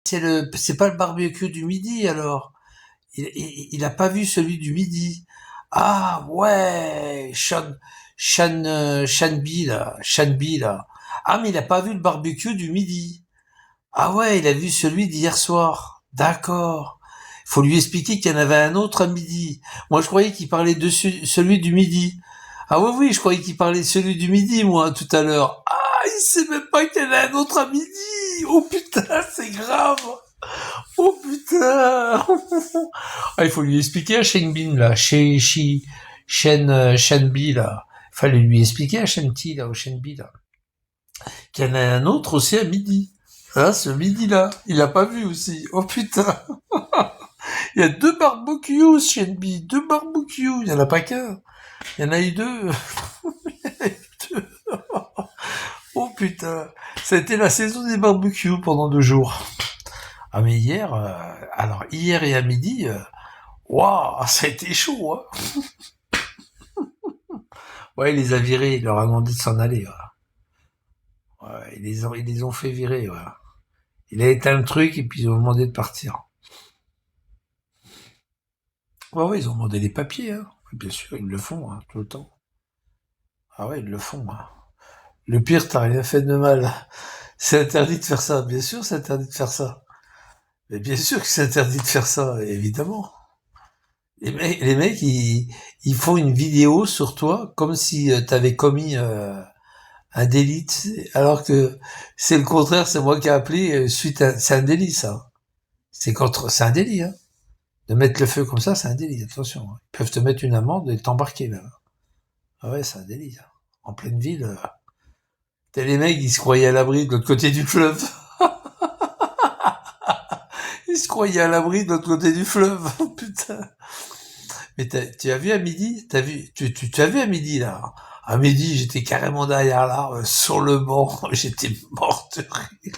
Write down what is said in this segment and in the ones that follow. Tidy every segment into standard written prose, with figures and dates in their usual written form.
C'est pas le barbecue du midi alors. Il a pas vu celui du midi. Ah ouais, Shanby là, Shanby là. Ah mais il a pas vu le barbecue du midi. Ah ouais, il a vu celui d'hier soir. D'accord. Faut lui expliquer qu'il y en avait un autre à midi. Moi je croyais qu'il parlait de celui du midi. Ah oui oui, je croyais qu'il parlait de celui du midi moi tout à l'heure. Ah, il sait même pas qu'il y en a un autre à midi. Oh putain, c'est grave. Oh putain. Ah, il faut lui expliquer à Shenbin là, Shenbi là. Il fallait lui expliquer à Shenti là, au Shenbi là, qu'il y en a un autre aussi à midi. Hein, ce midi là, il l'a pas vu aussi. Oh putain. Il y a deux barbecues, Shenbi, deux barbecues. Il y en a pas qu'un. Il y en a eu deux. Oh putain. Ça a été la saison des barbecues pendant 2 jours. Ah mais hier, alors hier et à midi, waouh, ça a été chaud. Hein. Ouais, il les a virés, il leur a demandé de s'en aller. Ouais, ils les ont fait virer. Ouais. Il a éteint le truc et puis ils ont demandé de partir. Ouais, ouais, ils ont demandé les papiers. Hein. Bien sûr, ils le font hein, tout le temps. Ah ouais, ils le font. Hein. Le pire, t'as rien fait de mal. C'est interdit de faire ça. Bien sûr, c'est interdit de faire ça. Mais bien sûr que c'est interdit de faire ça, évidemment. Les mecs, ils font une vidéo sur toi comme si t'avais commis un délit, alors que c'est le contraire, c'est moi qui ai appelé c'est un délit ça. C'est un délit, hein. De mettre le feu comme ça, c'est un délit, attention. Hein. Ils peuvent te mettre une amende et t'embarquer là. Ah ouais, c'est un délit. Ça. En pleine ville, t'as les mecs, ils se croyaient à l'abri de l'autre côté du fleuve. Ils se croyaient à l'abri de l'autre côté du fleuve. Putain. Mais tu as vu à midi? Tu as vu à midi là? À midi, j'étais carrément derrière l'arbre, sur le banc. J'étais mort de rire.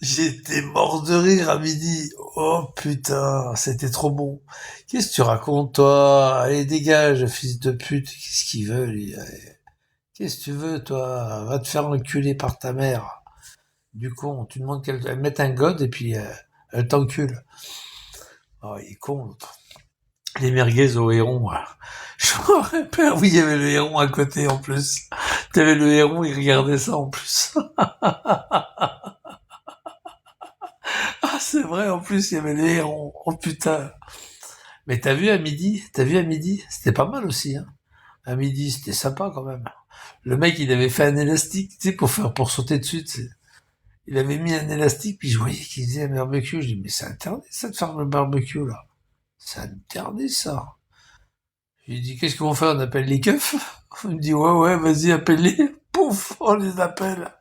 J'étais mort de rire à midi. Oh putain, c'était trop bon. Qu'est-ce que tu racontes toi? Allez, dégage, fils de pute. Qu'est-ce qu'il veut lui? Qu'est-ce que tu veux toi? Va te faire enculer par ta mère. Du con, tu demandes qu'elle mette un god et puis elle t'encule. Oh, il est con l'autre. Les merguez au héron. Voilà. Je me rappelle, oui, il y avait le héron à côté en plus. T'avais le héron, il regardait ça en plus. Ah, c'est vrai, en plus, il y avait le héron. Oh putain. Mais t'as vu à midi, c'était pas mal aussi, hein. À midi, c'était sympa quand même. Le mec, il avait fait un élastique, tu sais, pour sauter dessus, tu sais. Il avait mis un élastique, puis je voyais qu'il faisait un barbecue. Je dis, mais c'est interdit, ça, de faire le barbecue, là. C'est interdit, ça. Je lui dis, qu'est-ce qu'on fait? On appelle les keufs? Il me dit, ouais, ouais, vas-y, appelle-les. Pouf, on les appelle.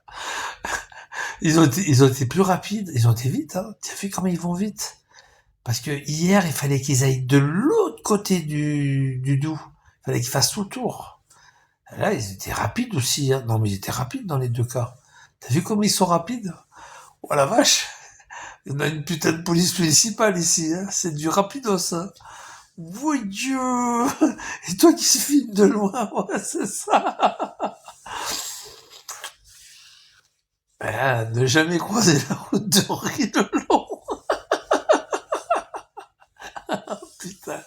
Ils ont été plus rapides, ils ont été vite, hein. Tu as vu comment ils vont vite? Parce que hier, il fallait qu'ils aillent de l'autre côté du Doubs. Il fallait qu'ils fassent tout le tour. Là, ils étaient rapides aussi. Hein. Non, mais ils étaient rapides dans les deux cas. T'as vu comment ils sont rapides? Oh la vache. On a une putain de police municipale ici. Hein. C'est du rapidos. Hein. Oh Dieu. Et toi qui se filme de loin, ouais, c'est ça. Ne jamais croiser la route de Ridelon. Putain.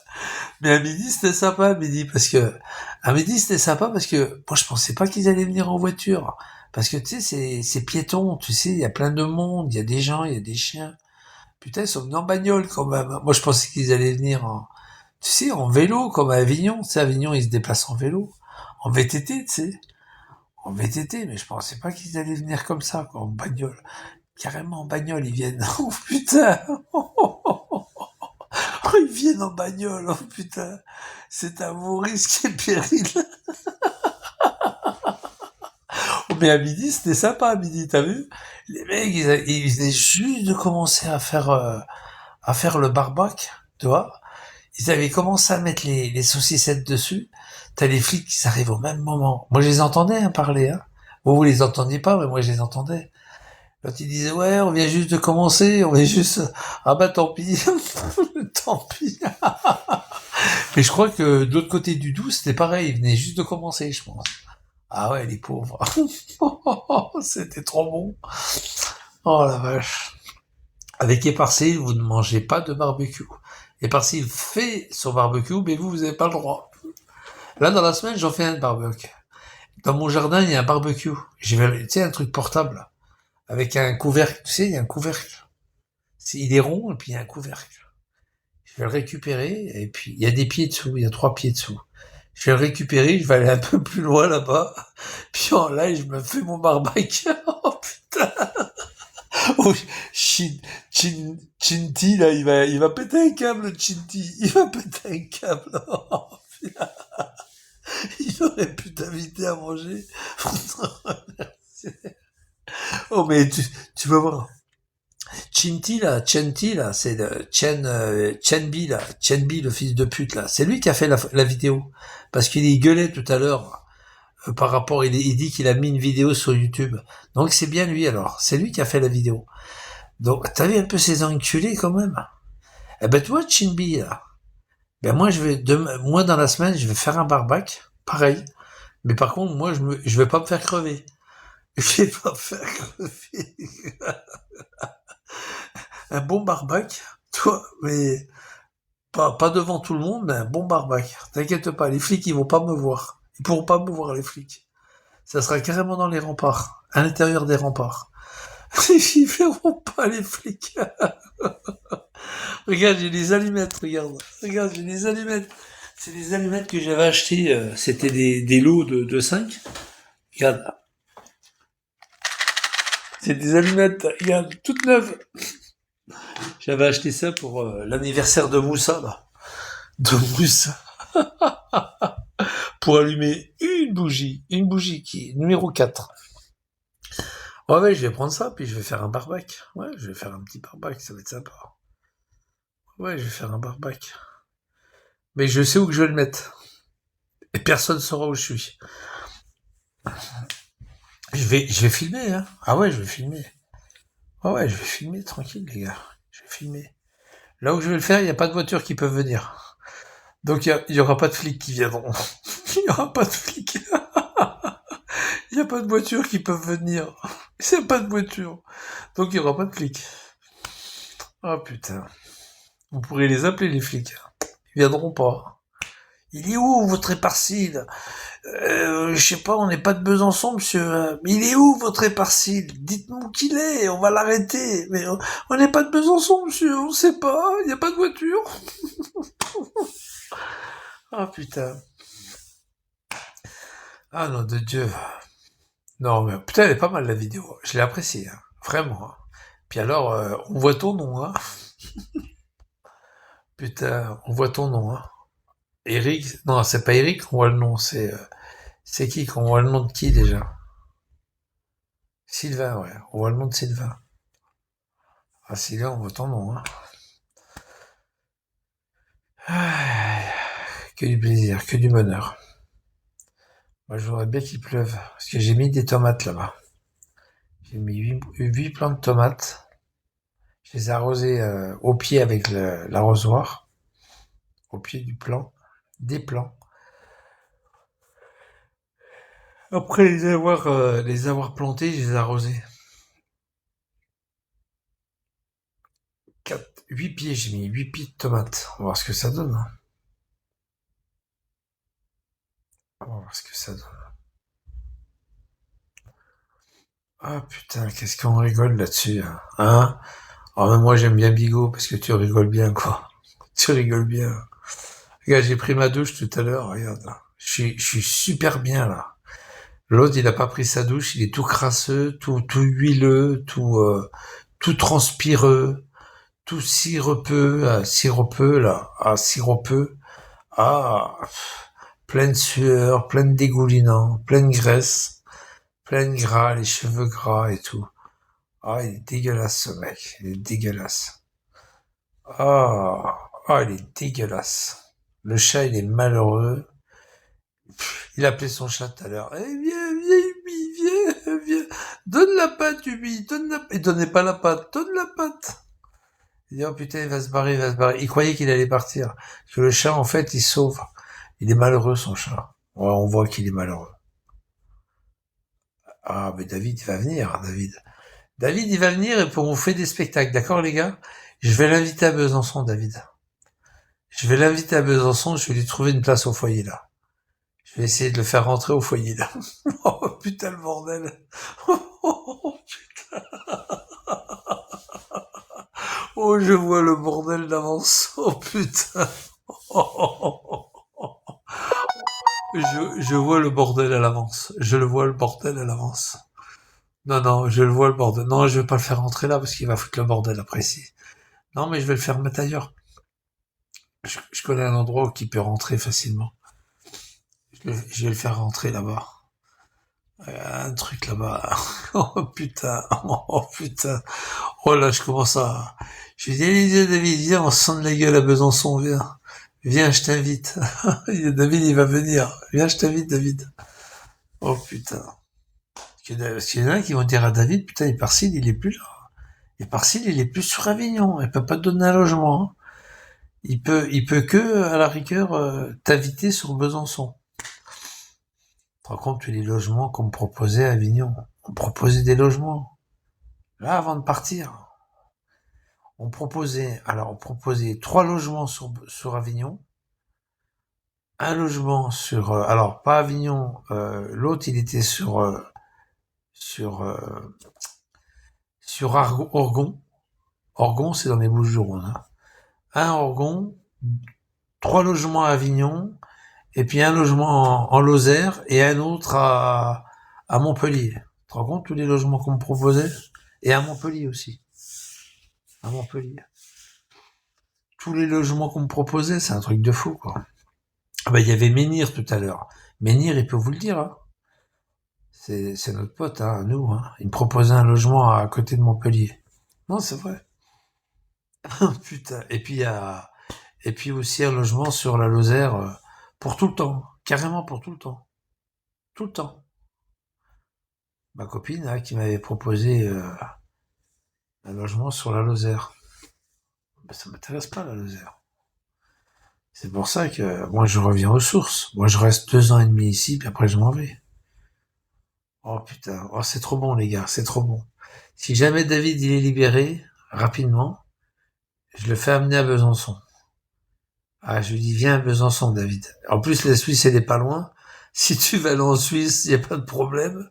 Mais à midi, c'était sympa, à midi, parce que, à midi, c'était sympa parce que, moi, je pensais pas qu'ils allaient venir en voiture. Parce que, tu sais, c'est piéton, tu sais, il y a plein de monde, il y a des gens, il y a des chiens. Putain, ils sont venus en bagnole, quand même. Moi, je pensais qu'ils allaient venir tu sais, en vélo, comme à Avignon. Tu sais, à Avignon, ils se déplacent en vélo. En VTT, tu sais. En VTT, mais je pensais pas qu'ils allaient venir comme ça, quoi, en bagnole. Carrément en bagnole, ils viennent. Oh, putain! Oh, ils viennent en bagnole, oh putain. C'est à vos risques et périls. Oh, mais à midi, c'était sympa à midi, t'as vu? Les mecs, ils venaient juste de commencer à faire le barbac, tu vois? Ils avaient commencé à mettre les saucissettes dessus. T'as les flics qui arrivent au même moment. Moi, je les entendais hein, parler. Hein. Vous les entendiez pas, mais moi, je les entendais. Quand ils disaient, ouais, on vient juste de commencer, on vient juste... Ah bah tant pis, tant pis. Mais je crois que de l'autre côté du Doubs, c'était pareil, ils venaient juste de commencer, je pense. Ah ouais, les pauvres. C'était trop bon. Oh la vache. Avec Éparcille, vous ne mangez pas de barbecue. Éparcille fait son barbecue, mais vous n'avez pas le droit. Là, dans la semaine, j'en fais un barbecue. Dans mon jardin, il y a un barbecue. Tu sais, un truc portable. Avec un couvercle. Tu sais, il y a un couvercle. Il est rond, et puis il y a un couvercle. Je vais le récupérer, et puis il y a des pieds dessous, il y a 3 pieds dessous. Je vais le récupérer, je vais aller un peu plus loin là-bas, puis en live, je me fais mon barbecue. Oh putain. Oh, Chinty, là, il va péter un câble, Chinty. Il va péter un câble. Oh, il aurait pu t'inviter à manger. Oh, mais tu vas voir. Chenti là, c'est le Chenbi là, Chenbi le fils de pute là. C'est lui qui a fait la vidéo parce qu'il y gueulait tout à l'heure par rapport, il dit qu'il a mis une vidéo sur YouTube. Donc c'est bien lui alors, c'est lui qui a fait la vidéo. Donc t'as vu un peu ces enculés quand même. Eh ben toi Chinbi là, ben moi moi dans la semaine je vais faire un barbac, pareil. Mais par contre moi je vais pas me faire crever. Je vais pas me faire crever. Un bon barbac, toi, mais pas devant tout le monde, mais un bon barbac. T'inquiète pas, les flics, ils vont pas me voir. Ils pourront pas me voir, les flics. Ça sera carrément dans les remparts, à l'intérieur des remparts. Ils verront pas les flics. Regarde, j'ai des allumettes, regarde. Regarde, j'ai des allumettes. C'est des allumettes que j'avais achetées, c'était des lots de 5. Regarde. C'est des allumettes, regarde, toutes neuves. J'avais acheté ça pour l'anniversaire de Moussa, là. De Moussa. Pour allumer une bougie qui est numéro 4. Ouais, je vais prendre ça, puis je vais faire un barbac. Ouais, je vais faire un petit barbac, ça va être sympa. Ouais, je vais faire un barbac. Mais je sais où que je vais le mettre. Et personne ne saura où je suis. Je vais filmer, hein. Ah ouais, je vais filmer. Ouais, je vais filmer, tranquille, les gars. Je vais filmer. Là où je vais le faire, il n'y a pas de voitures qui peuvent venir. Donc il y aura pas de flics qui viendront. Il y aura pas de flics. Il n'y a pas de voitures qui peuvent venir. Il n'y a pas de voiture. Donc il n'y aura pas de flics. Ah putain. Vous pourrez les appeler les flics. Ils viendront pas. Il est où votre éparcile? Je sais pas, on n'est pas de Besançon, monsieur. Mais il est où votre éparcile? Dites-nous où qu'il est, on va l'arrêter. Mais on n'est pas de Besançon, monsieur, on sait pas, il n'y a pas de voiture. Ah putain. Ah non, de Dieu. Non, mais putain, elle est pas mal la vidéo. Je l'ai appréciée, hein. Vraiment. Hein. Puis alors, on voit ton nom, hein. Putain, on voit ton nom, hein. Eric, non, c'est pas Eric qu'on voit le nom, c'est qui qu'on voit le nom de qui déjà? Sylvain, ouais, on voit le nom de Sylvain. Ah, Sylvain, on voit ton nom, hein. Ah, que du plaisir, que du bonheur. Moi, je voudrais bien qu'il pleuve, parce que j'ai mis des tomates là-bas. J'ai mis 8 plants de tomates. Je les ai arrosées au pied avec l'arrosoir, au pied du plant, des plants. Après les avoir plantés, je les ai arrosés. 8 pieds, j'ai mis 8 pieds de tomates. On va voir ce que ça donne. Hein. On va voir ce que ça donne. Ah putain, qu'est-ce qu'on rigole là-dessus, hein? Oh, mais moi j'aime bien Bigot parce que tu rigoles bien, quoi. Tu rigoles bien. Regarde, j'ai pris ma douche tout à l'heure, regarde. Là. Je suis super bien là. L'autre, il a pas pris sa douche, il est tout crasseux, tout huileux, tout transpireux, tout sirupeux là, sirupeux, ah, plein de sueur, plein de dégoulinant, plein de graisse, plein de gras, les cheveux gras et tout. Ah, il est dégueulasse ce mec, il est dégueulasse. Il est dégueulasse. Le chat, il est malheureux. Il appelait son chat tout à l'heure. Eh, viens, Ubi, viens. Donne la patte, Ubi, donne la patte. Il donnait pas la patte, donne la patte. Il dit, oh putain, il va se barrer, il va se barrer. Il croyait qu'il allait partir. Parce que le chat, en fait, il sauve. Il est malheureux, son chat. Ouais, on voit qu'il est malheureux. Ah, mais David, il va venir, David. David, il va venir et pour on fait des spectacles, d'accord les gars? Je vais l'inviter à Besançon, David. Je vais l'inviter à Besançon, je vais lui trouver une place au foyer là. Je vais essayer de le faire rentrer au foyer là. Oh putain le bordel. Oh, je vois le bordel d'avance. Oh putain. Je vois le bordel à l'avance. Je le vois le bordel à l'avance. Non, non, je le vois le bordel. Non, je vais pas le faire rentrer là parce qu'il va foutre le bordel après ici. Non, mais je vais le faire mettre ailleurs. Je connais un endroit où il peut rentrer facilement. Je vais le faire rentrer là-bas. Un truc là-bas. Oh putain. Oh putain. Oh là, je commence à... Je dis, allez, David, viens, on se sent de la gueule à Besançon, viens. Viens, je t'invite. David, il va venir. Viens, je t'invite, David. Oh putain. Parce qu'il y en a qui vont dire à David, putain, Éparcile, il est plus là. Éparcile, il est plus sur Avignon. Il peut pas te donner un logement. Hein. Il peut que, à la rigueur, t'inviter sur Besançon. Tu te rends compte, les logements qu'on me proposait à Avignon. On proposait des logements. Là, avant de partir. On proposait 3 logements sur Avignon. Un logement sur, alors pas Avignon, l'autre il était sur, sur Orgon. Orgon, c'est dans les Bouches-du-Rhône. Hein. Un Orgon, 3 logements à Avignon, et puis un logement en Lozère et un autre à Montpellier. Tu te rends compte tous les logements qu'on me proposait? Et à Montpellier aussi. À Montpellier. Tous les logements qu'on me proposait, c'est un truc de fou, quoi. Ah bah, il y avait Menhir tout à l'heure. Menhir, il peut vous le dire, hein. C'est notre pote, hein, nous, hein. Il me proposait un logement à côté de Montpellier. Non, c'est vrai. Putain. Et puis aussi un logement sur la Lozère, pour tout le temps. Carrément pour tout le temps. Tout le temps. Ma copine, hein, qui m'avait proposé, un logement sur la Lozère. Ben, ça m'intéresse pas, la Lozère. C'est pour ça que, moi, je reviens aux sources. Moi, je reste 2 ans et demi ici, puis après, je m'en vais. Oh putain, oh, c'est trop bon les gars, c'est trop bon. Si jamais David il est libéré, rapidement, je le fais amener à Besançon. Ah, je lui dis, viens à Besançon, David. En plus, la Suisse, elle est pas loin. Si tu vas aller en Suisse, il n'y a pas de problème.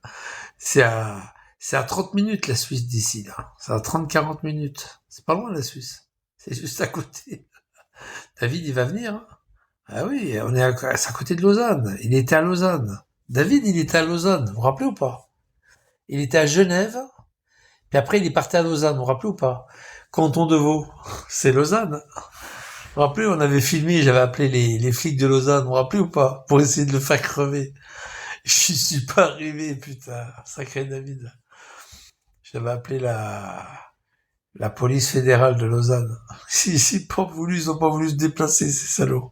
C'est à 30 minutes, la Suisse, d'ici, là. C'est à 30-40 minutes. C'est pas loin, la Suisse. C'est juste à côté. David, il va venir, hein. Ah oui, c'est à côté de Lausanne. Il était à Lausanne. David, il était à Lausanne. Vous vous rappelez ou pas? Il était à Genève. Puis après, il est parti à Lausanne, vous vous rappelez ou pas? Canton de Vaud, c'est Lausanne. Vous vous rappelez, on avait filmé, j'avais appelé les flics de Lausanne, vous vous rappelez ou pas? Pour essayer de le faire crever. Je suis pas arrivé, putain, sacré David. J'avais appelé la police fédérale de Lausanne. Ils ont pas voulu se déplacer, ces salauds.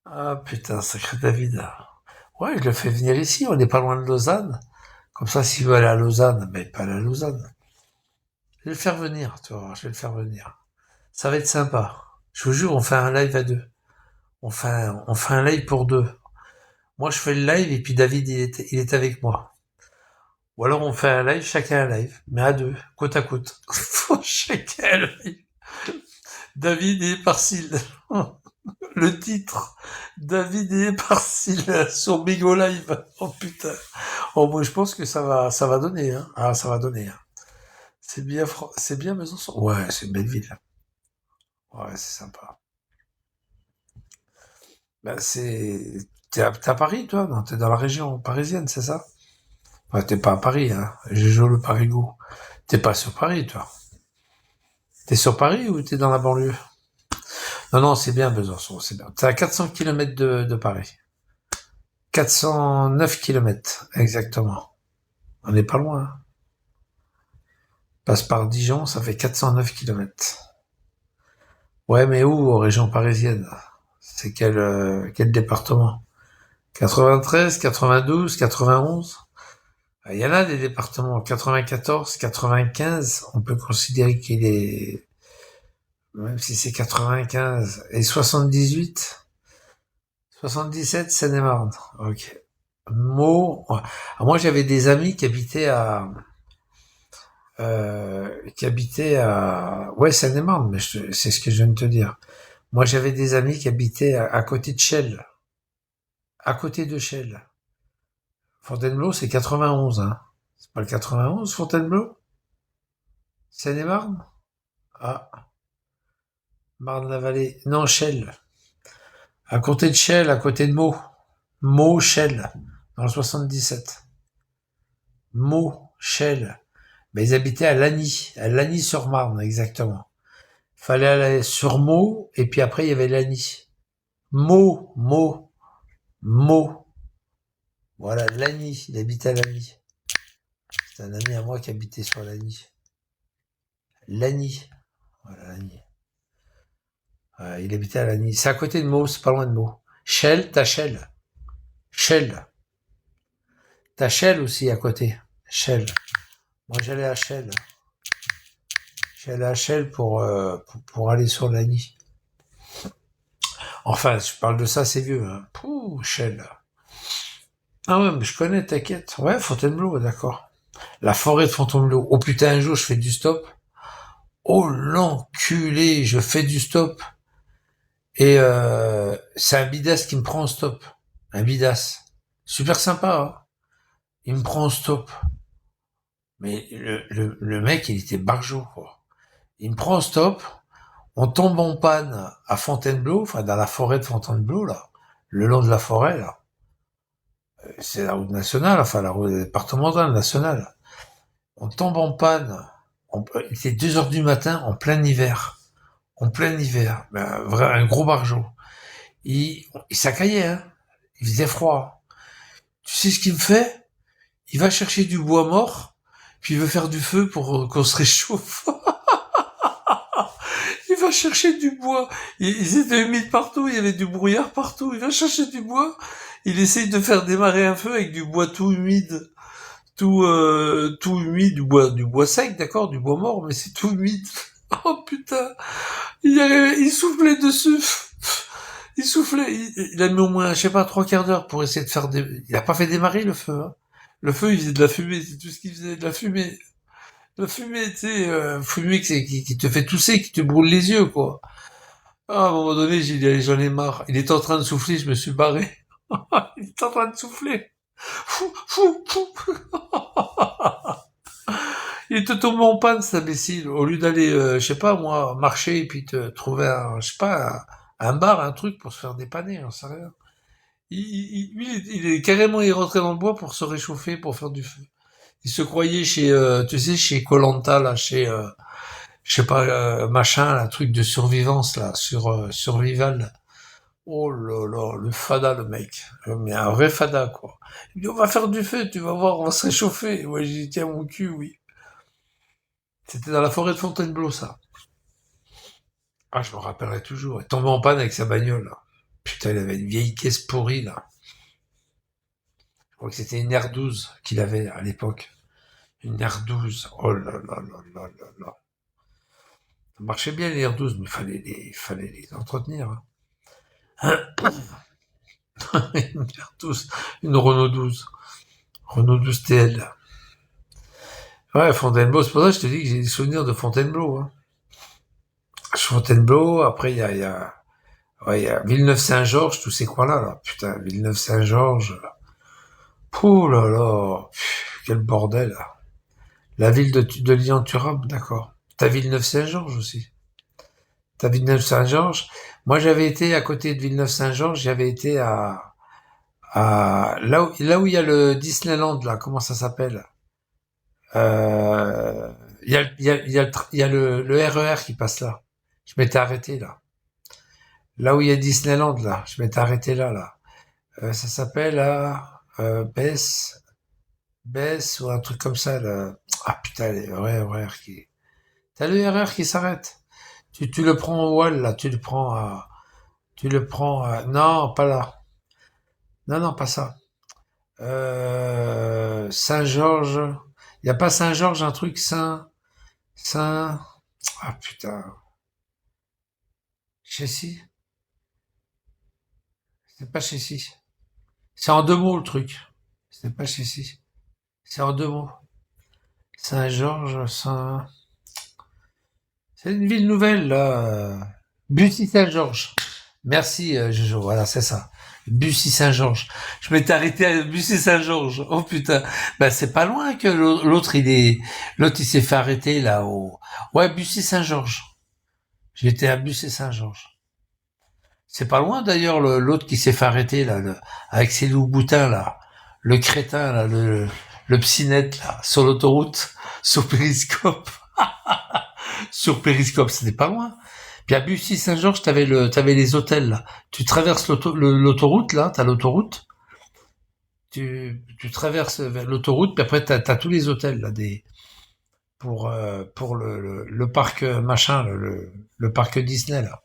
Ah putain, sacré David. Ouais, je le fais venir ici, on n'est pas loin de Lausanne. Comme ça, s'il veut aller à Lausanne, ben il peut aller à Lausanne. Je vais le faire venir, tu vois, je vais le faire venir. Ça va être sympa. Je vous jure, on fait un live à 2. On fait un live pour 2. Moi, je fais le live et puis David, il est avec moi. Ou alors on fait un live, chacun un live, mais à 2, côte à côte. Chacun un live. David et Éparcile. Le titre. David et Éparcile sur Bigo Live. Oh putain. Oh, moi, je pense que ça va donner, hein. Ah, ça va donner, hein. C'est bien Besançon. Ouais, c'est une belle ville. Ouais, c'est sympa. Bah, t'es à Paris, toi? Non, t'es dans la région parisienne, c'est ça? Ouais, t'es pas à Paris, hein. J'ai joué le Parigot. T'es pas sur Paris, toi. T'es sur Paris ou t'es dans la banlieue? Non, non, c'est bien Besançon, c'est bien. T'es à 400 kilomètres de Paris. 409 kilomètres, exactement. On n'est pas loin, hein. Passe par Dijon, ça fait 409 kilomètres. Ouais, mais où, aux régions parisiennes? C'est quel département? 93, 92, 91? Il y en a des départements, 94, 95, on peut considérer qu'il est, même si c'est 95, et 78, 77, Seine-et-Marne. Ok. Meaux. Ouais. Alors, moi, j'avais des amis ouais, Seine-et-Marne, mais c'est ce que je viens de te dire. Moi, j'avais des amis qui habitaient à côté de Chelles, à côté de Chelles. Fontainebleau, c'est 91, hein. C'est pas le 91, Fontainebleau? Seine-et-Marne? Ah, Marne-la-Vallée. Non, Chelles. À côté de Chelles, à côté de Meaux. Meaux, Chelles, dans le 77. Meaux, Chelles. Ben, ils habitaient à Lagny-sur-Marne, exactement. Fallait aller sur Meaux, et puis après, il y avait Lagny. Meaux. Voilà, Lagny, il habitait à Lagny. C'est un ami à moi qui habitait sur Lagny. Lagny. Voilà, Lagny. Il habitait à Lagny. C'est à côté de Meaux, c'est pas loin de Meaux. Chelles, t'as Chelles. Chelles. T'as Chelles aussi à côté. Chelles. Moi, j'allais à Chelles. J'allais à Chelles pour aller sur Lagny. Enfin, je parle de ça, c'est vieux. Hein. Pouh, Chelles. Ah ouais, mais je connais, t'inquiète. Ouais, Fontainebleau, d'accord. La forêt de Fontainebleau. Oh putain, un jour, je fais du stop. Oh l'enculé, je fais du stop. Et c'est un bidas qui me prend en stop. Un bidas. Super sympa, hein. Il me prend en stop. Mais le mec, il était barjot, quoi. Il me prend en stop. On tombe en panne à Fontainebleau, enfin dans la forêt de Fontainebleau, là. Le long de la forêt, là. C'est la route nationale, enfin la route départementale nationale. On tombe en panne. Il était 2 heures du matin, en plein hiver. En plein hiver. Ben, un gros barjot. Il s'accaillait, hein. Il faisait froid. Tu sais ce qu'il me fait? Il va chercher du bois mort, puis il veut faire du feu pour qu'on se réchauffe. Il va chercher du bois. Ils étaient humides partout, il y avait du brouillard partout. Il va chercher du bois. Il essaye de faire démarrer un feu avec du bois tout humide. Tout humide, du bois sec, d'accord, du bois mort, mais c'est tout humide. Oh putain, il soufflait dessus. Il soufflait, il a mis au moins, je sais pas, 3 quarts d'heure pour essayer de faire il a pas fait démarrer le feu, hein. Le feu, il faisait de la fumée, c'est tout ce qu'il faisait, de la fumée. La fumée, tu sais, fumée qui te fait tousser, qui te brûle les yeux, quoi. Ah, à un moment donné, j'ai dit, allez, j'en ai marre. Il était en train de souffler, je me suis barré. Il était en train de souffler. Fou, fou, fou. Il était tombé en panne, cet imbécile. Au lieu d'aller, je sais pas, moi, marcher et puis te trouver je sais pas, un bar, un truc pour se faire dépanner, j'en sais rien. Il est carrément, il est rentré dans le bois pour se réchauffer, pour faire du feu. Il se croyait chez, tu sais, chez Colanta, là, chez, je sais pas, machin, là, truc de survivance, là, Survival. Oh là là, le fada, le mec. Mais un vrai fada, quoi. Il dit, on va faire du feu, tu vas voir, on va se réchauffer. Ouais, j'ai dit, tiens, mon cul, oui. C'était dans la forêt de Fontainebleau, ça. Ah, je me rappellerai toujours. Il tombait en panne avec sa bagnole, là. Putain, il avait une vieille caisse pourrie, là. Je crois que c'était une R12 qu'il avait à l'époque. Une R12. Oh là là là là là là. Ça marchait bien, les R12, mais fallait les entretenir, hein. Une R12. Une Renault 12. Renault 12 TL. Ouais, Fontainebleau, c'est pour ça que je te dis que j'ai des souvenirs de Fontainebleau, hein. Fontainebleau, après, ouais, il y a Villeneuve-Saint-Georges, tous ces coins-là, là. Putain, Villeneuve-Saint-Georges. Ouh là là. Quel bordel, là. La ville de Lyon-Turable, d'accord. T'as Villeneuve-Saint-Georges aussi. T'as Villeneuve-Saint-Georges. Moi, j'avais été à côté de Villeneuve-Saint-Georges, j'avais été là où il y a le Disneyland, là, comment ça s'appelle? Il y a, il y a, il y a, il y a le RER qui passe là. Je m'étais arrêté là. Là où il y a Disneyland, là. Je m'étais arrêté là, là. Ça s'appelle Bess ou un truc comme ça, là. Ah putain, les RER qui... T'as le RER qui s'arrête. Tu le prends au Wall, là. Non, pas là. Non, non, pas ça. Saint-Georges. Il y a pas Saint-Georges, un truc Saint... Ah putain. Chessy? C'est pas Chessy. C'est en 2 mots, le truc. C'est pas Chécy. C'est en deux mots. Saint-Georges, Saint... C'est une ville nouvelle, là. Bussy-Saint-Georges. Merci, Jojo. Voilà, c'est ça. Bussy-Saint-Georges. Je m'étais arrêté à Bussy-Saint-Georges. Oh putain. Bah, c'est pas loin que l'autre, il s'est fait arrêter, là, ouais, Bussy-Saint-Georges. J'étais à Bussy-Saint-Georges. C'est pas loin, d'ailleurs, l'autre qui s'est fait arrêter, là, avec ses loups boutins, là. Le crétin, là, le psynette, là, sur l'autoroute, sur Périscope. Sur Périscope, c'était pas loin. Puis à Bussy-Saint-Georges, t'avais les hôtels, là. Tu traverses l'autoroute, là, t'as l'autoroute. Tu traverses vers l'autoroute, puis après t'as tous les hôtels, là, pour le parc machin, le parc Disney, là.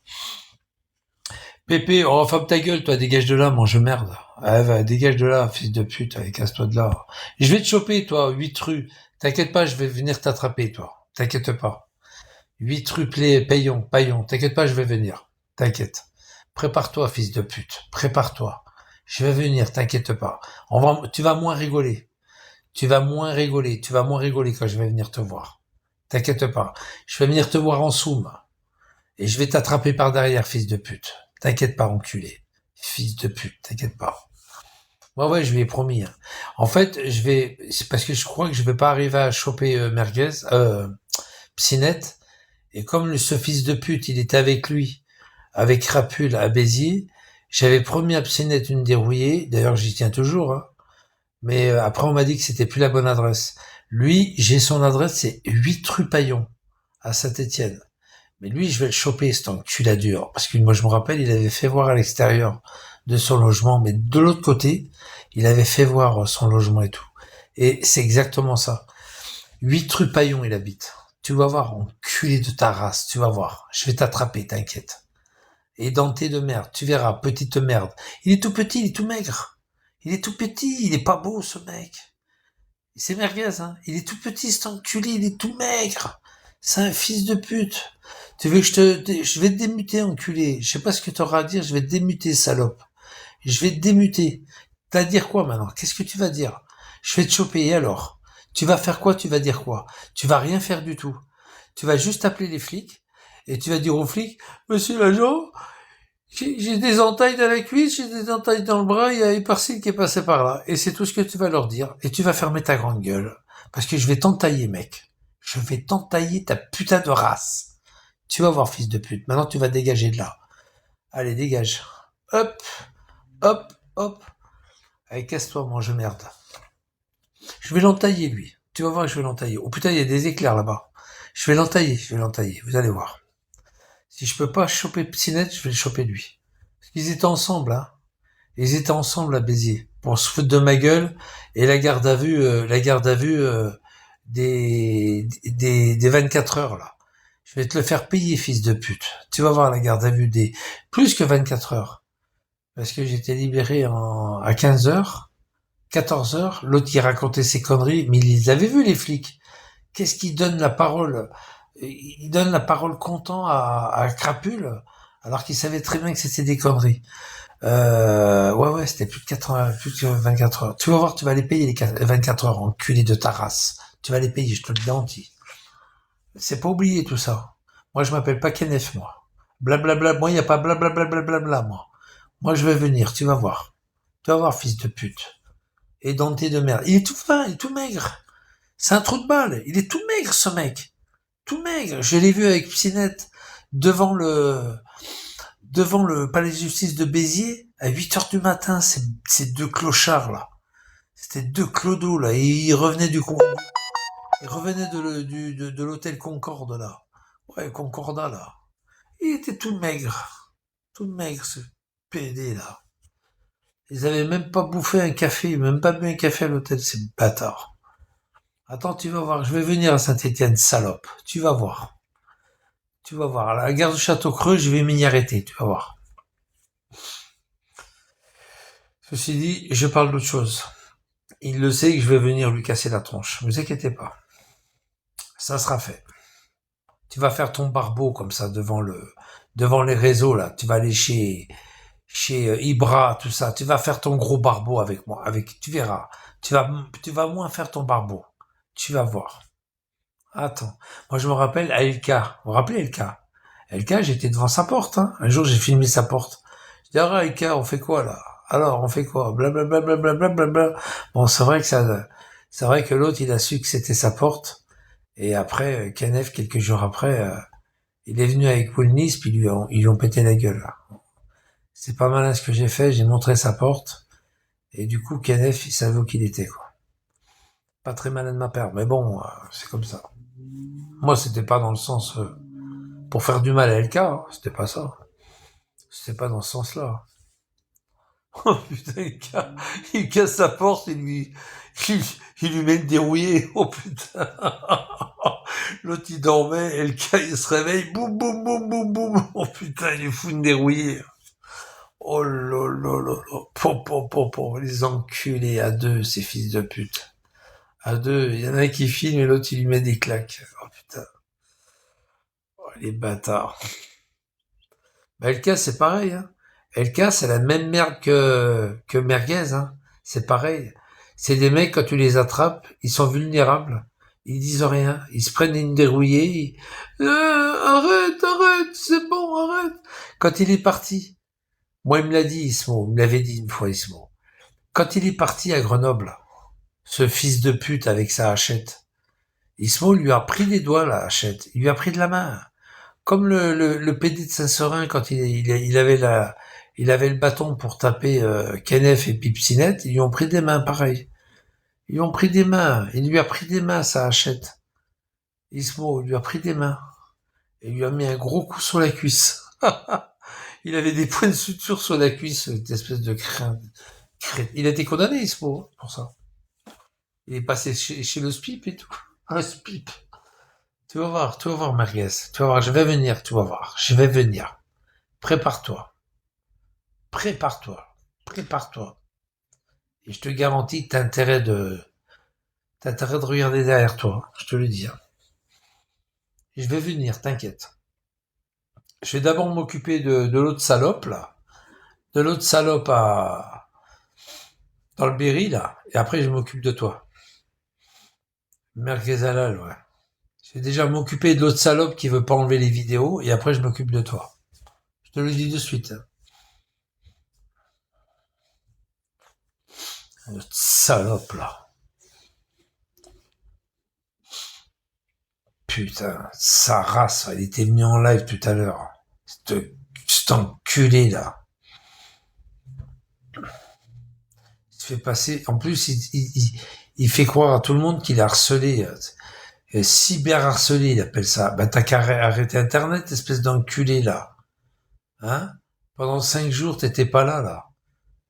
Pépé, oh, ferme ta gueule, toi, dégage de là, mange merde. Ah, va, dégage de là, fils de pute, allez, casse-toi de là. Je vais te choper, toi, 8 rues. T'inquiète pas, je vais venir t'attraper, toi. T'inquiète pas. 8 rue Payon, t'inquiète pas, je vais venir. T'inquiète. Prépare-toi, fils de pute. Prépare-toi. Je vais venir, t'inquiète pas. Tu vas moins rigoler. Tu vas moins rigoler quand je vais venir te voir. T'inquiète pas. Je vais venir te voir en zoom. Et je vais t'attraper par derrière, fils de pute. T'inquiète pas, enculé. Fils de pute, t'inquiète pas. Ouais, je lui ai promis. Hein. En fait, c'est parce que je crois que je vais pas arriver à choper Merguez, Psynette. Et comme ce fils de pute, il était avec lui, avec Crapule à Béziers, j'avais promis à Psynette une dérouillée. D'ailleurs, j'y tiens toujours. Hein. Mais après, on m'a dit que c'était plus la bonne adresse. Lui, j'ai son adresse, c'est 8 rue Paillon, à Saint-Étienne. Mais lui, je vais le choper, cet enculé dur. Parce que moi, je me rappelle, il avait fait voir à l'extérieur de son logement, mais de l'autre côté, il avait fait voir son logement et tout. Et c'est exactement ça. 8 rue Paillon, il habite. Tu vas voir, enculé de ta race, tu vas voir. Je vais t'attraper, t'inquiète. Et denté de merde, tu verras, petite merde. Il est tout petit, il est tout maigre. Il est tout petit, il est pas beau, ce mec. C'est merguez, hein. Il est tout petit, cet enculé, il est tout maigre. C'est un fils de pute. Tu veux que je vais te démuter, enculé. Je sais pas ce que t'auras à dire, je vais te démuter, salope. Je vais te démuter. T'as à dire quoi, maintenant? Qu'est-ce que tu vas dire? Je vais te choper, et alors? Tu vas faire quoi? Tu vas dire quoi? Tu vas rien faire du tout. Tu vas juste appeler les flics, et tu vas dire aux flics, monsieur l'agent, j'ai des entailles dans la cuisse, j'ai des entailles dans le bras, il y a Hypercile qui est passé par là. Et c'est tout ce que tu vas leur dire. Et tu vas fermer ta grande gueule. Parce que je vais t'entailler, mec. Je vais t'entailler ta putain de race. Tu vas voir, fils de pute. Maintenant, tu vas dégager de là. Allez, dégage. Hop, hop, hop. Allez, casse-toi, mange merde. Je vais l'entailler, lui. Tu vas voir que je vais l'entailler. Oh putain, il y a des éclairs là-bas. Je vais l'entailler. Vous allez voir. Si je peux pas choper Psynette, je vais le choper lui. Parce qu'ils étaient ensemble, hein. Ils étaient ensemble à Béziers pour se foutre de ma gueule et la garde à vue des 24 heures là. Je vais te le faire payer, fils de pute. Tu vas voir la garde à vue des plus que 24 heures parce que j'étais libéré à 15 heures, 14 heures. L'autre qui racontait ses conneries, mais ils avaient vu les flics. Qu'est-ce qu'ils donnent la parole? Ils donnent la parole content à Crapule alors qu'ils savaient très bien que c'était des conneries. Ouais, c'était plus de 24 heures. Tu vas voir, tu vas les payer les 24 heures, enculé de ta race. Tu vas les payer, je te le garantis. C'est pas oublié tout ça. Moi, je m'appelle pas Kenneth, moi. Blablabla, moi, il y a pas blablabla, moi. Moi, je vais venir, tu vas voir. Tu vas voir, fils de pute. Et denté de merde. Il est tout fin, il est tout maigre. C'est un trou de balle. Il est tout maigre, ce mec. Tout maigre. Je l'ai vu avec Psynette devant le palais de justice de Béziers, à 8 heures du matin, ces deux clochards, là. C'était deux clodos, là. Et ils revenaient de l'hôtel Concorde, là. Ouais, Concordat, là. Il était tout maigre. Tout maigre, ce PD, là. Ils avaient même pas bouffé un café, même pas bu un café à l'hôtel, ces bâtards. Attends, tu vas voir, je vais venir à Saint-Étienne, salope. Tu vas voir. Tu vas voir. À la gare du Château-Creux, je vais m'y arrêter, tu vas voir. Ceci dit, je parle d'autre chose. Il le sait que je vais venir lui casser la tronche. Ne vous inquiétez pas. Ça sera fait. Tu vas faire ton barbeau comme ça devant les réseaux là. Tu vas aller chez Ibra, tout ça. Tu vas faire ton gros barbeau avec moi, tu verras. Tu vas moins faire ton barbeau. Tu vas voir. Attends. Moi, je me rappelle à Elka. Vous vous rappelez Elka? Elka, j'étais devant sa porte, hein. Un jour, j'ai filmé sa porte. Je dis, ah, Elka, on fait quoi, là? Alors, on fait quoi? Blablabla, blablabla, blablabla. Bon, c'est vrai que l'autre, il a su que c'était sa porte. Et après, Kenef, quelques jours après, il est venu avec Poulnis, puis ils lui ont pété la gueule, là. C'est pas malin ce que j'ai fait, j'ai montré sa porte. Et du coup, Kenef, il savait où qu'il était, quoi. Pas très malin de ma part, mais bon, c'est comme ça. Moi, c'était pas dans le sens pour faire du mal à LK, hein. C'était pas ça. C'était pas dans ce sens-là. Oh putain, il casse sa porte et il, il lui met une dérouillée. Oh putain. L'autre il dormait, LK il se réveille, boum boum boum boum boum. Oh putain, il lui fout une dérouillée. Oh là là là là. Les enculés à deux, ces fils de pute. À deux, il y en a un qui filme et l'autre il lui met des claques. Oh putain. Oh, les bâtards. Bah, LK, c'est pareil, hein. LK, c'est la même merde que Merguez, hein. C'est pareil. C'est des mecs, quand tu les attrapes, ils sont vulnérables. Ils disent rien. Ils se prennent une dérouillée. Arrête, arrête, c'est bon, arrête. Quand il est parti, moi, il me l'a dit, Ismo. Il me l'avait dit une fois, Ismo. Quand il est parti à Grenoble, ce fils de pute avec sa hachette, Ismo lui a pris des doigts, la hachette. Il lui a pris de la main. Comme le PD de Saint-Seurin, quand il avait le bâton pour taper Kenneth et Pipsinette, ils lui ont pris des mains, pareil. Ils lui ont pris des mains. Il lui a pris des mains, sa hachette. Ismo, il lui a pris des mains. Et il lui a mis un gros coup sur la cuisse. Il avait des points de suture sur la cuisse, cette espèce de crâne. Il a été condamné, Ismo, pour ça. Il est passé chez le SPIP et tout. Un SPIP. Tu vas voir, Merguez. Tu vas voir, je vais venir, tu vas voir. Je vais venir. Prépare-toi. Prépare-toi. Prépare-toi. Et je te garantis que t'as intérêt de regarder derrière toi. Je te le dis, hein. Et je vais venir, t'inquiète. Je vais d'abord m'occuper de l'autre salope, là. De l'autre salope dans le Berry, là. Et après, je m'occupe de toi. Merguez halal, ouais. Je vais déjà m'occuper de l'autre salope qui veut pas enlever les vidéos. Et après, je m'occupe de toi. Je te le dis de suite, hein. L'autre salope, là. Putain, sa race, elle était venue en live tout à l'heure. Cet enculé, là. Il se fait passer, en plus, il fait croire à tout le monde qu'il a harcelé, cyber-harcelé, il appelle ça. Bah, t'as qu'à arrêter Internet, espèce d'enculé, là. Hein? Pendant 5 jours, t'étais pas là, là.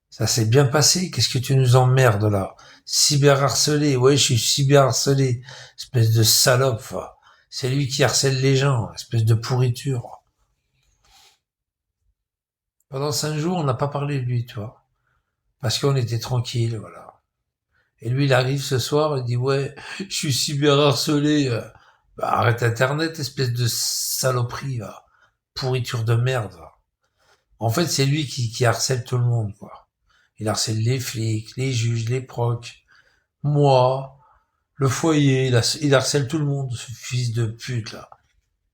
Ça s'est bien passé, qu'est-ce que tu nous emmerdes, là? Cyber-harcelé, ouais, je suis cyber-harcelé. Espèce de salope, va. C'est lui qui harcèle les gens, espèce de pourriture. Pendant 5 jours, on n'a pas parlé de lui, tu vois. Parce qu'on était tranquille, voilà. Et lui, il arrive ce soir, il dit, ouais, je suis cyber-harcelé. Bah, arrête Internet, espèce de saloperie, va. Pourriture de merde, va. En fait, c'est lui qui harcèle tout le monde, quoi. Il harcèle les flics, les juges, les procs, moi, le foyer, il harcèle tout le monde, ce fils de pute, là.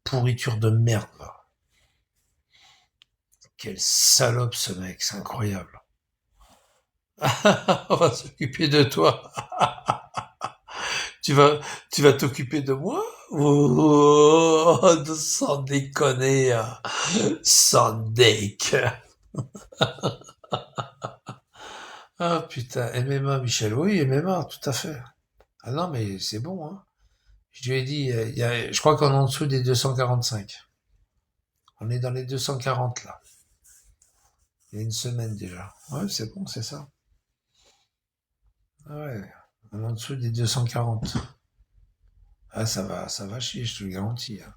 Pourriture de merde, va. Quel salope, ce mec, c'est incroyable. On va s'occuper de toi. Tu vas, tu vas t'occuper de moi? Oh, sans déconner, hein. Sans déc. Ah putain, MMA, Michel, oui, MMA, tout à fait. Ah non, mais c'est bon, hein. Je lui ai dit, je crois qu'on est en dessous des 245. On est dans les 240 là. Il y a une semaine déjà. Ouais, c'est bon, c'est ça. Ah ouais, on est en dessous des 240. Ah, ça va chier, je te le garantis, hein.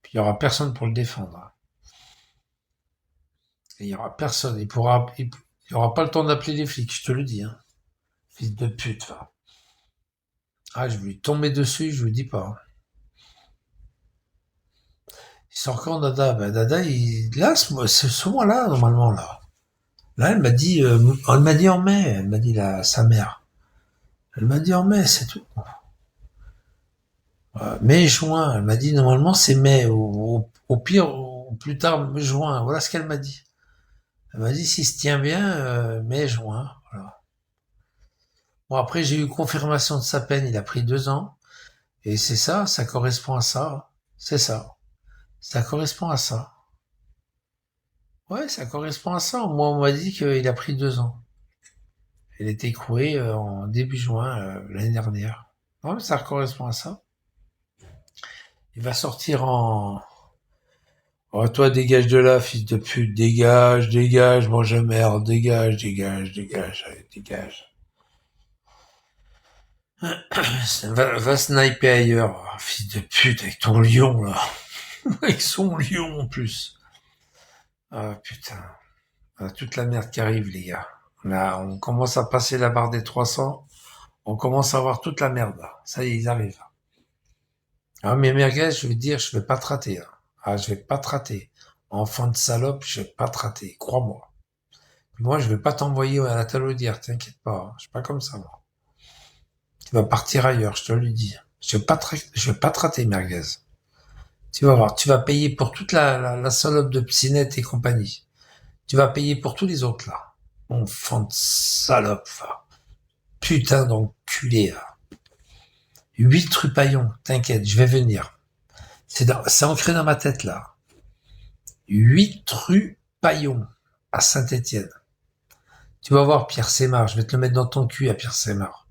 Puis il y aura personne pour le défendre, hein. Et il y aura personne. Il y aura pas le temps d'appeler les flics, je te le dis, hein. Fils de pute, va. Ah, je vais lui tomber dessus, je vous dis pas, hein. Il sort quand Dada? Ben Dada, c'est ce mois-là, normalement, là. Là, elle m'a dit en mai, elle m'a dit sa mère. Elle m'a dit en mai, c'est tout. Mai, juin, elle m'a dit normalement c'est mai, au pire, au plus tard, juin. Voilà ce qu'elle m'a dit. Elle m'a dit si se tient bien, mai, juin. Voilà. Bon, après, j'ai eu confirmation de sa peine, il a pris 2 ans. Et c'est ça, ça correspond à ça. C'est ça. Ça correspond à ça. Ouais, ça correspond à ça. Moi, on m'a dit qu'il a pris 2 ans. Il était écroué en début juin l'année dernière. Ouais, ça correspond à ça. Il va sortir en... Oh, toi, dégage de là, fils de pute. Dégage, dégage, mange merde. Dégage, dégage, dégage, allez, dégage. Va sniper ailleurs, fils de pute, avec ton lion, là. Avec son lion, en plus. Ah, putain. Ah, toute la merde qui arrive, les gars. Là, on commence à passer la barre des 300. On commence à voir toute la merde, là. Ça y est, ils arrivent. Ah, mais merguez, je vais te dire, je vais pas te rater. Hein. Ah, je vais pas te rater. Enfant de salope, je vais pas te rater. Crois-moi. Moi, je vais pas t'envoyer à la talaudière, t'inquiète pas. Hein. Je suis pas comme ça, moi. Tu vas partir ailleurs, je te le dis. Je vais pas te rater, merguez. Tu vas voir, tu vas payer pour toute la salope de Psynet et compagnie. Tu vas payer pour tous les autres, là. Enfant de salope, va. Putain d'enculé, là. 8 rue Paillon, t'inquiète, je vais venir. C'est ancré dans ma tête, là. 8 rue Paillon, à Saint-Étienne. Tu vas voir Pierre Sémar, je vais te le mettre dans ton cul à Pierre Sémar.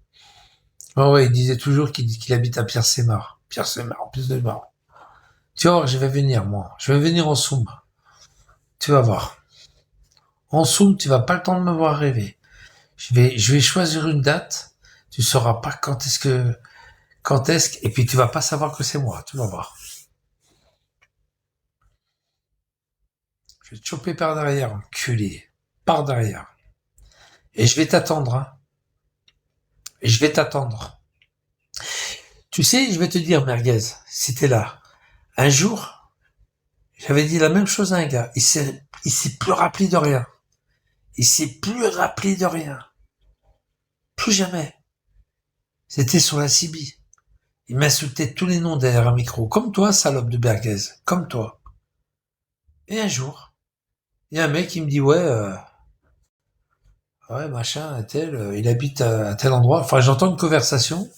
Oh ouais, il disait toujours qu'il habite à Pierre Sémar. Pierre Sémar, en plus de moi. Tu vas voir, je vais venir, moi. Je vais venir en Soum. Tu vas voir. En Soum, tu vas pas le temps de me voir rêver. Je vais choisir une date. Tu sauras pas et puis tu vas pas savoir que c'est moi. Tu vas voir. Je vais te choper par derrière, enculé. Par derrière. Et je vais t'attendre, hein. Et je vais t'attendre. Tu sais, je vais te dire, merguez, si t'es là. Un jour, j'avais dit la même chose à un gars. Il s'est plus rappelé de rien. Il s'est plus rappelé de rien. Plus jamais. C'était sur la CB. Il m'insultait tous les noms derrière un micro. Comme toi, salope de merguez. Comme toi. Et un jour, il y a un mec qui me dit, ouais, machin, tel, il habite à tel endroit. Enfin, j'entends une conversation.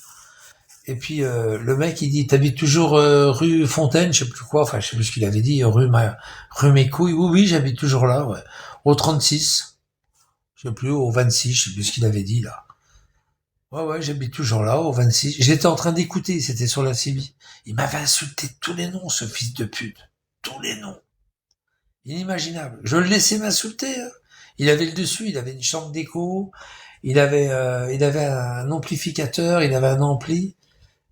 Et puis le mec il dit t'habites toujours rue Fontaine, je sais plus quoi, enfin je sais plus ce qu'il avait dit, rue mes couilles. Oui oui, j'habite toujours là, ouais. Au 36, je sais plus, au 26, je sais plus ce qu'il avait dit là. Ouais ouais, j'habite toujours là, au 26. J'étais en train d'écouter, c'était sur la CB. Il m'avait insulté tous les noms, ce fils de pute. Tous les noms. Inimaginable. Je le laissais m'insulter. Hein. Il avait le dessus, il avait une chambre d'écho, il avait un amplificateur, il avait un ampli.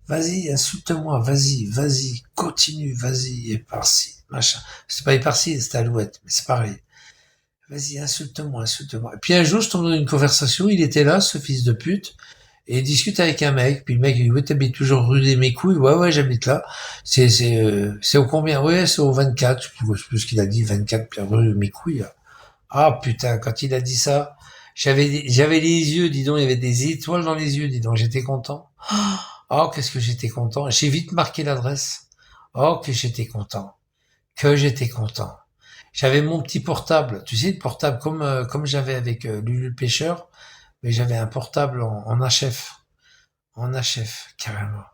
Vas-y, insulte-moi, vas-y, continue, vas-y, éparci, machin. C'est pas éparci, c'est Alouette, mais c'est pareil. Vas-y, insulte-moi. Et puis un jour, je tombe dans une conversation, il était là, ce fils de pute, et il discute avec un mec, puis le mec, il dit, ouais, t'habites toujours rue des Mécouilles? Ouais, j'habite là. C'est au combien? Ouais, c'est au 24, je sais plus ce qu'il a dit, 24, puis rue des Mécouilles, là. Ah, putain, quand il a dit ça, j'avais les yeux, dis donc, il y avait des étoiles dans les yeux, dis donc, j'étais content. Oh, qu'est-ce que j'étais content. J'ai vite marqué l'adresse. Oh, que j'étais content. Que j'étais content. J'avais mon petit portable. Tu sais, le portable comme j'avais avec Lulu le pêcheur, mais j'avais un portable en HF. En HF, carrément.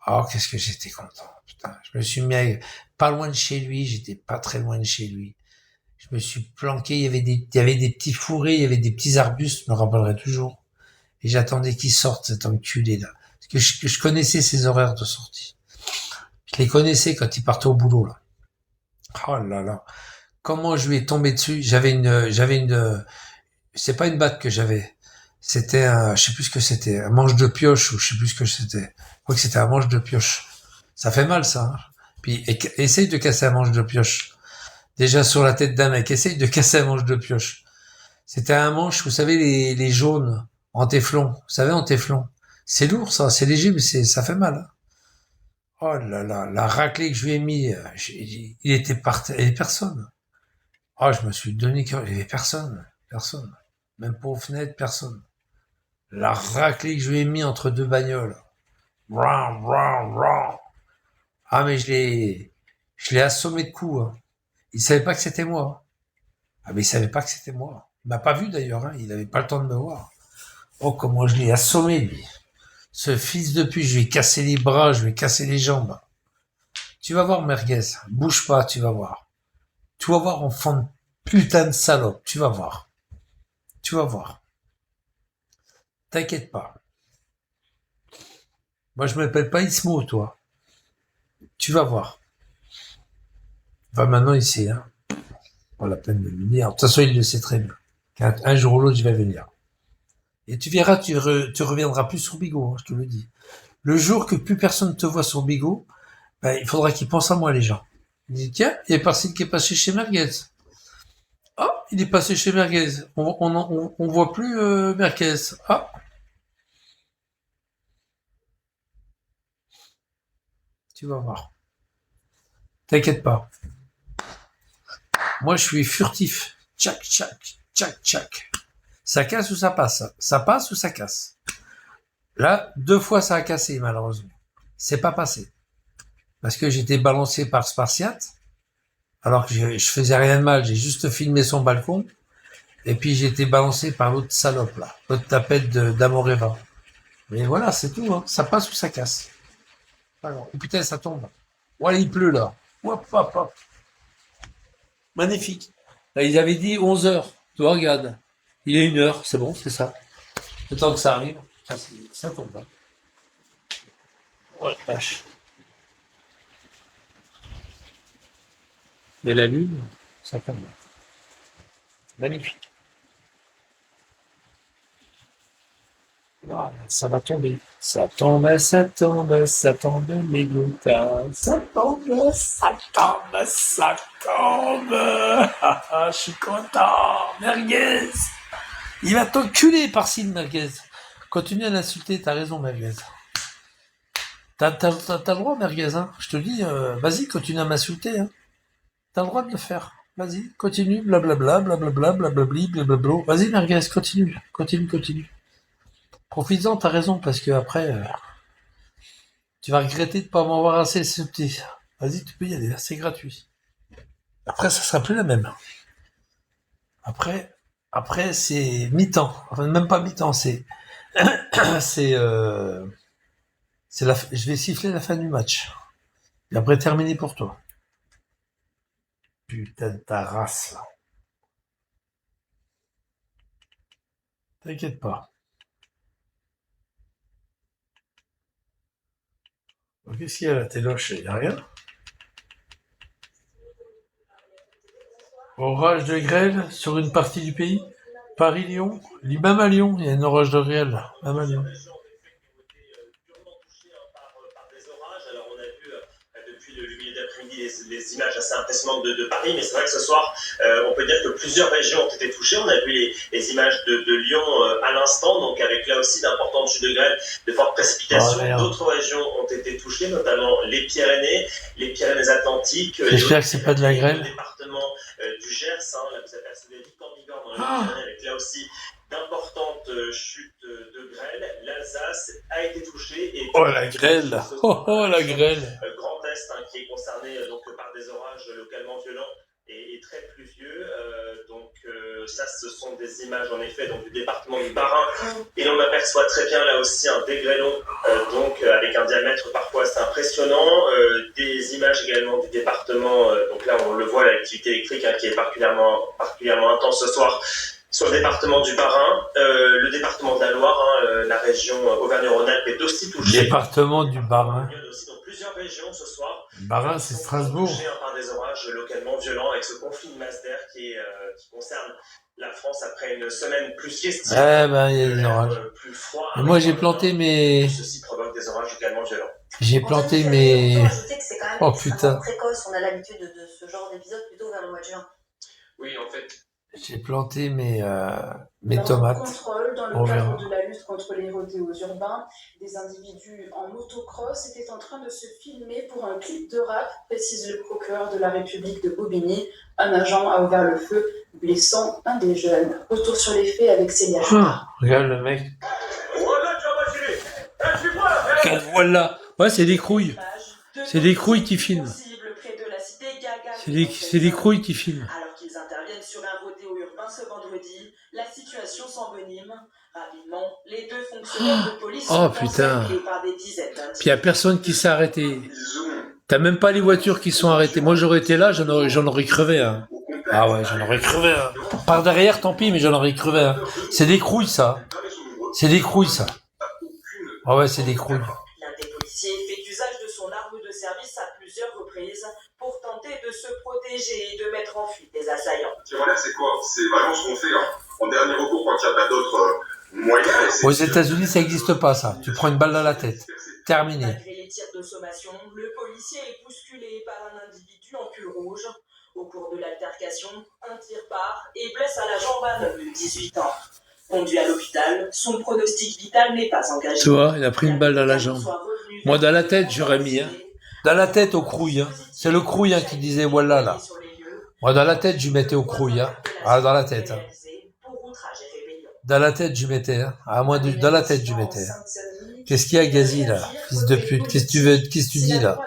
Oh, qu'est-ce que j'étais content. Putain, je me suis mis pas loin de chez lui. J'étais pas très loin de chez lui. Je me suis planqué. Il y avait des petits fourrés, il y avait des petits arbustes, je me rappellerai toujours. Et j'attendais qu'il sorte, cet enculé là. Parce que je connaissais ses horaires de sortie. Je les connaissais quand ils partaient au boulot, là. Oh là là. Comment je lui ai tombé dessus? C'est pas une batte que j'avais. C'était je sais plus ce que c'était, un manche de pioche, ou je sais plus ce que c'était. Je crois que c'était un manche de pioche. Ça fait mal, ça, hein. Puis, essaye de casser un manche de pioche. Déjà sur la tête d'un mec, essaye de casser un manche de pioche. C'était un manche, vous savez, les jaunes, en téflon. Vous savez, en téflon. C'est lourd, ça, c'est léger, mais ça fait mal. Hein. Oh là là, la raclée que je lui ai mis, il était par terre, il y avait personne. Oh, je me suis donné cœur, il y avait personne. Personne. Même pas aux fenêtres, personne. La raclée que je lui ai mis entre deux bagnoles. Ram, ram, ram. Ah, mais je l'ai assommé de coups. Hein. Il savait pas que c'était moi. Ah, mais il savait pas que c'était moi. Il m'a pas vu d'ailleurs. Hein. Il avait pas le temps de me voir. Oh, comment je l'ai assommé, lui. Ce fils de pute, je lui ai cassé les bras, je lui ai cassé les jambes. Tu vas voir, merguez. Bouge pas, tu vas voir. Tu vas voir, enfant de putain de salope. Tu vas voir. Tu vas voir. T'inquiète pas. Moi, je m'appelle pas Ismo, toi. Tu vas voir. Va maintenant ici, hein. Pas la peine de lui dire. De toute façon, il le sait très bien. Un jour ou l'autre, je vais venir. Et tu verras, tu reviendras plus sur Bigot, hein, je te le dis. Le jour que plus personne te voit sur Bigot, ben, il faudra qu'ils pensent à moi, les gens. Ils disent, tiens, il y a personne qui est passé chez Merguez. Ah, il est passé chez Merguez. On voit plus Merguez. Ah, tu vas voir. T'inquiète pas. Moi, je suis furtif. Tchac, tchac, tchac, tchac. Ça casse ou ça passe? Ça passe ou ça casse? Là, 2 fois, ça a cassé, malheureusement. C'est pas passé. Parce que j'étais balancé par Spartiate, alors que je faisais rien de mal. J'ai juste filmé son balcon. Et puis, j'ai été balancé par l'autre salope, là. L'autre tapette d'Amoreva. Mais voilà, c'est tout, hein. Ça passe ou ça casse. Alors, oh putain, ça tombe. Voilà, il pleut, là. Hop, hop, hop. Magnifique. Là, ils avaient dit 11 heures. Toi, regarde. Il est 1 heure, c'est bon, c'est ça. Le temps que ça arrive, ça tombe. Hein. Ouais, vache. Mais la lune, ça tombe. Magnifique. Voilà, ça va tomber. Ça tombe, ça tombe, ça tombe, mes gouttes. Ça tombe, ça tombe, ça tombe. Je suis content. Merguez. Il va t'enculer par-ci, le merguez. Continue à l'insulter, t'as raison, merguez. T'as le droit, merguez, hein. Je te dis, vas-y, continue à m'insulter, hein. T'as le droit de le faire. Vas-y, continue, blablabla, blablabla, blablabli, blablabla. Vas-y, merguez, continue, continue, continue. Profites-en, t'as raison, parce que après, tu vas regretter de pas m'avoir assez insulté. Vas-y, tu peux y aller, c'est gratuit. Après, ça sera plus la même. Après, c'est mi-temps. Enfin, même pas mi-temps, c'est, c'est, je vais siffler la fin du match. Et après, terminé pour toi. Putain de ta race, là. T'inquiète pas. Qu'est-ce qu'il y a là, Téloche? Il y a rien? Orage de grêle sur une partie du pays. Paris-Lyon. Même à Lyon, il y a une orage de grêle. Même à Lyon. Depuis le milieu d'après-midi les images assez impressionnantes de Paris, mais c'est vrai que ce soir, on peut dire que plusieurs régions ont été touchées. On a vu les images de Lyon à l'instant, donc avec là aussi d'importantes chutes de grêle, de fortes précipitations. Oh, d'autres régions ont été touchées, notamment les Pyrénées-Atlantiques. J'espère que c'est pas de la grêle. Le département du Gers, hein, là vous apercevez vite en Bigorre dans les Pyrénées, avec là aussi d'importantes chutes de grêle. L'Alsace a été touchée. Et oh la grêle! Oh la grêle! Grand Est, hein, qui est concerné donc par des orages localement violents et très pluvieux. Ça, ce sont des images en effet donc, du département du Bas-Rhin. Et l'on aperçoit très bien là aussi un dégrêlon, avec un diamètre parfois assez impressionnant. Des images également du département, donc là on le voit, l'activité électrique qui est particulièrement intense ce soir. Sur le département du Bas-Rhin, le département de la Loire, la région Auvergne-Rhône-Alpes est aussi touchée. Département du Bas-Rhin. Il y a aussi dans plusieurs régions ce soir. Bas-Rhin, c'est Strasbourg. Touchées par des orages localement violents avec ce conflit de masse d'air qui concerne la France après une semaine plus festive. Il y a des orages. Plus froid. Et moi, j'ai planté mes... Ceci provoque des orages localement violents. J'ai planté mes... Oh putain. Précoce, on a l'habitude de ce genre d'épisode plutôt vers le mois de juin. Oui, en fait, J'ai planté mes Lors d'un tomates. contrôle dans le On cadre verra. de la lutte contre les rodéos urbains, des individus en motocross étaient en train de se filmer pour un clip de rap, précise le procureur de la République de Bobigny. Un agent a ouvert le feu, blessant un des jeunes. Retour sur les faits avec Célia Chouard. Regarde le mec. Voilà, tu vas machiner. Tu vois, Regarde, voilà. Ouais, c'est des crouilles. C'est des crouilles qui filment. C'est des crouilles qui filment. Alors qu'ils interviennent sur un rodéo urbain ce vendredi, la situation s'envenime. Rapidement, les deux fonctionnaires de police Oh, sont putain. encerclés par des dizaines d'individus. Puis il n'y a personne qui s'est arrêté. T'as même pas les voitures qui sont arrêtées. Moi, j'aurais été là, j'en aurais crevé. Hein. Ah ouais, j'en aurais crevé. Hein. Par derrière, tant pis, mais j'en aurais crevé. Hein. C'est des crouilles, ça. C'est des crouilles, ça. Ah ouais, c'est des crouilles. L'un des policiers fait usage de son arme de service à plusieurs reprises pour tenter de se protéger et de mettre en fuite les assaillants. Ce qui relève, c'est quoi? C'est vraiment ce qu'on fait en dernier recours quand il n'y a pas d'autres moyens. Aux États-Unis, ça n'existe pas, ça. Tu prends une balle dans la tête. Terminé. Malgré les tirs de sommation, le policier est bousculé par un individu en pull rouge. Au cours de l'altercation, un tir part et blesse à la jambe un homme de 18 ans. Conduit à l'hôpital, son pronostic vital n'est pas engagé. Tu vois, il a pris une balle dans la jambe. Moi, dans la tête, j'aurais mis. Hein. Dans la tête, aux crouilles. Hein. C'est le crouille hein, qui disait voilà, là. Moi, dans la tête, je mettais aux crouilles. Hein. Ah, dans la tête. Hein. Dans la tête, je mettais. Hein. Ah, moi, dans la tête, je mettais. Hein. Qu'est-ce qu'il y a, Gazi, là? Fils de pute. Qu'est-ce que tu veux? Qu'est-ce que tu dis, là?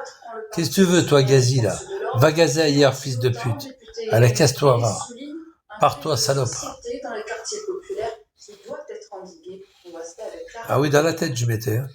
Qu'est-ce que tu veux, toi, Gazi, là? Va gazer ailleurs, fils de pute. Allez, casse-toi, va. Pars-toi, salope. Ah oui, dans la tête, je mettais. Hein.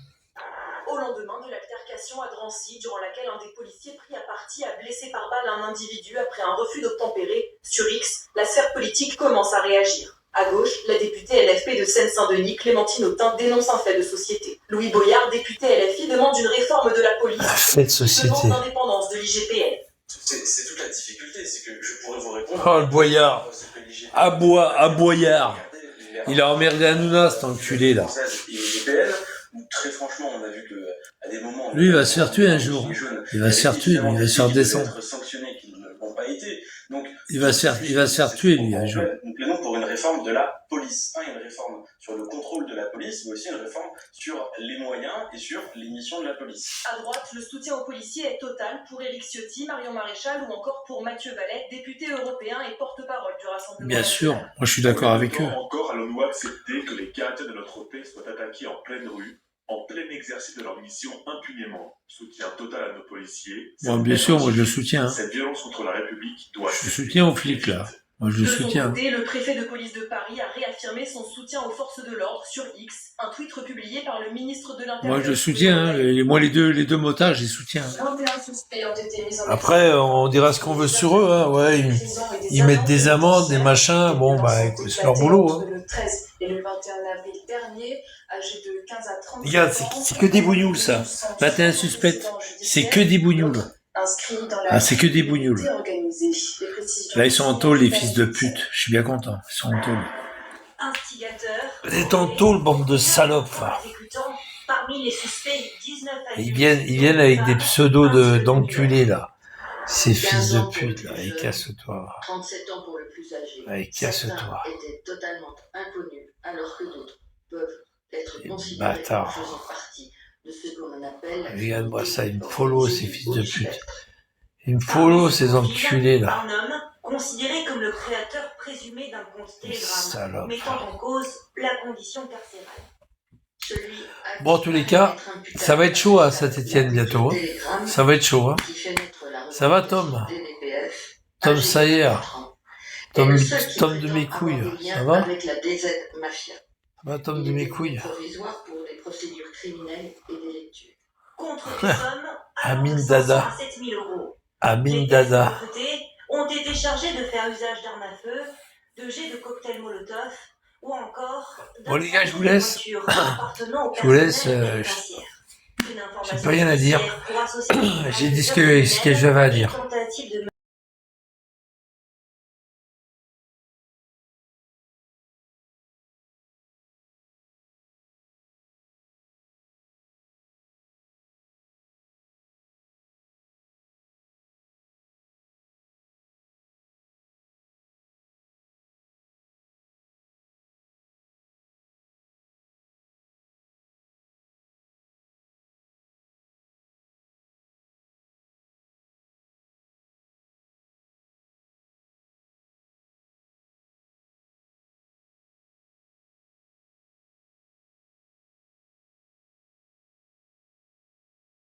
Au lendemain de l'altercation à Drancy, durant laquelle un des policiers pris à partie a blessé par balle un individu après un refus d'obtempérer, sur X, la sphère politique commence à réagir. À gauche, la députée LFP de Seine-Saint-Denis, Clémentine Autain, dénonce un fait de société. Louis Boyard, député LFI, demande une réforme de la police. Fait de société. Demande l'indépendance de l'IGPN. C'est toute la difficulté, c'est que je pourrais vous répondre. Oh, le Boyard. À Boyard. Il a emmerdé Hanouna, cet enculé, là. Très franchement, on a vu que à des moments. Lui, il va se faire tuer un jour. Il va se faire tuer, lui, il va se faire descendre. Il va se faire tuer, lui, un jour. Nous plaidons pour une réforme de la police. Une réforme sur le contrôle de la police, mais aussi une réforme sur les moyens et sur les missions de la police. À droite, le soutien aux policiers est total pour Éric Ciotti, Marion Maréchal ou encore pour Mathieu Vallet, député européen et porte-parole du Rassemblement. Bien sûr, moi je suis d'accord avec eux. Encore allons-nous accepter que les gardiens de notre paix soient attaqués en pleine rue, en plein exercice de leur mission impunément? Soutien total à nos policiers. Bon, bien sûr, moi je le soutiens. Hein. Cette violence contre la République doit... Je soutiens aux flics là. Moi je le soutiens. De son côté, le préfet de police de Paris a réaffirmé son soutien aux forces de l'ordre sur X, un tweet republié par le ministre de l'Intérieur. Moi je le soutiens, hein. Moi les deux motards, je les soutiens. 21 suspects ont été mis en après, on dira ce qu'on veut sur eux, hein. Ouais, ils mettent des amendes, des machins, bon bah écoute, c'est leur boulot. Hein. Le 13 et le 21 avril dernier, âgés de 15 à 30 ans. Regarde, c'est que des bougnoules ça. 21 suspects, c'est que des bougnoules. Ah, c'est que des bougnoules. Là, ils sont en tôle, les fils de pute. Je suis bien content. Ils sont en tôle. Vous êtes en tôle, bande de salopes. Ils viennent avec des pseudos d'enculés, là. Ces fils de pute, là. Et casse-toi. 37 ans pour le plus âgé. Allez, casse-toi. Était totalement inconnu, alors que d'autres peuvent être considérés comme faisant partie de ce qu'on appelle... Regarde-moi ça, ils me follow, ces fils de pute. Ils me follow, ces enculés, là. Un homme considéré comme le créateur présumé d'un compte Telegram, mettant en cause la condition carcérale. Bon, en tous les cas, ça va être chaud à Saint-Étienne bientôt. Hein. Ça va être chaud. Hein. Ça va, Tom? Tom Sayer. Tom de mes couilles. Ça va? Ça va, Tom de mes couilles? Amine Dada. Amine Dada. Ont été chargés de faire usage d'armes à feu, de jets de cocktails Molotov ou encore... Bon les gars, je vous laisse. Je vous laisse. J'ai pas rien à dire. J'ai dit ce que j'avais à dire.